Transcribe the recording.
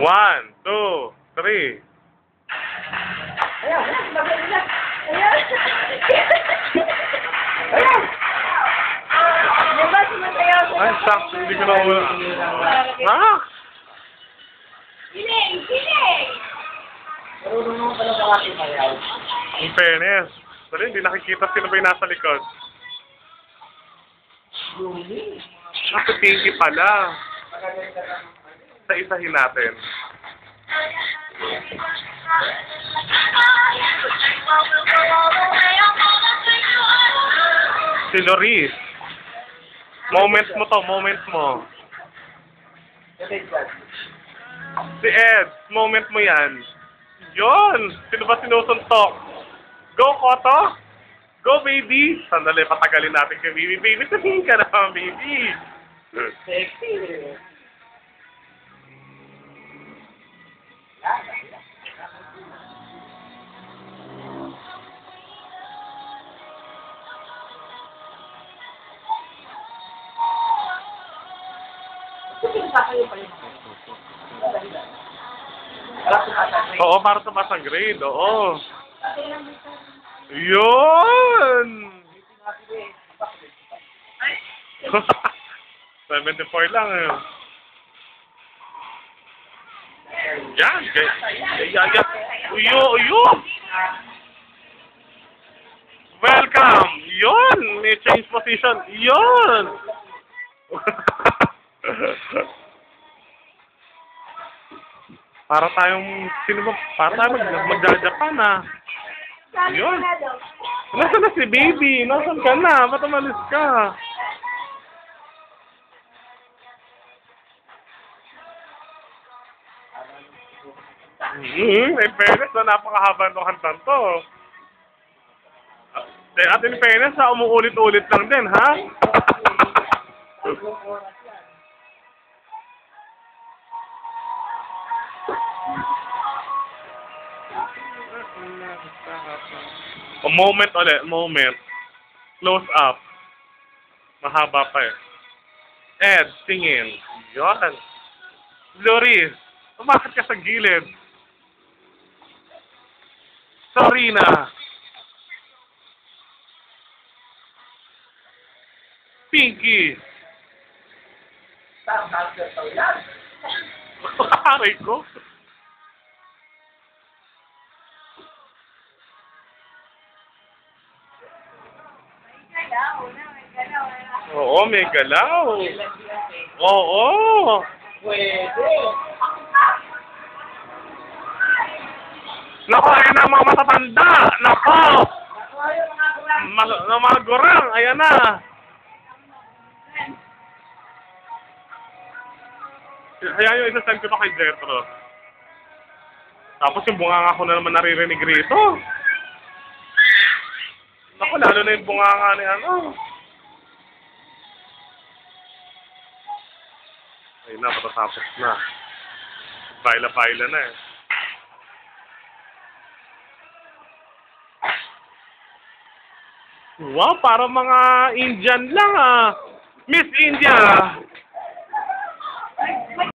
One, two, three. Ayan, magaling na. Ayan. Ayan. Diba sumasayaw sa... Ay, shucks, hindi ko na wala. Ha? Giling! Giling! Marunong naman pala sa aking mayaw. In fairness. Dali, hindi nakikita sino ba yung nasa likod. Kasi Pinky pala. Isa-isahin natin. Si Loris. Moment mo to, moment mo. Si Ed, moment mo yan. Yon! Sino ba sinusuntok? Go, Koto! Go, baby! Sandali, patagalin natin kay baby. Baby, sabihin ka naman, baby! Sexy. Oo, para tumaas ang grade. Oo. Yun! 74 lang eh. Yan! Yan! Uyo! Uyo! Welcome! Yun! May change position. Yun! Para tayong, sino ba? Para tayong magja-Japan ah. Yun. Nasaan na si baby? Nasaan ka na? Ba't umalis ka? In fairness na napakahaba ng kantan to. At in fairness ha, umuulit-ulit lang din ha? A moment ulit, moment. Close up. Mahaba pa eh. Ed, tingin. Yan. Loris, bakit ka sa gilid? Sarina. Pinky. Aray ko. Oo, may galaw. Oo. Pwede. Nako, ayan na ang mga matatanda. Nako. Mga gurang. Ayan na. Kaya yung isa-send ko to kay Jetro. Tapos yung bunganga ko na naman naririnig rito. Nako, lalo na yung bunganga ni ano. Ayun na, matatapos na. Paila-paila na eh. Wow, para mga Indian lang ah. Miss India!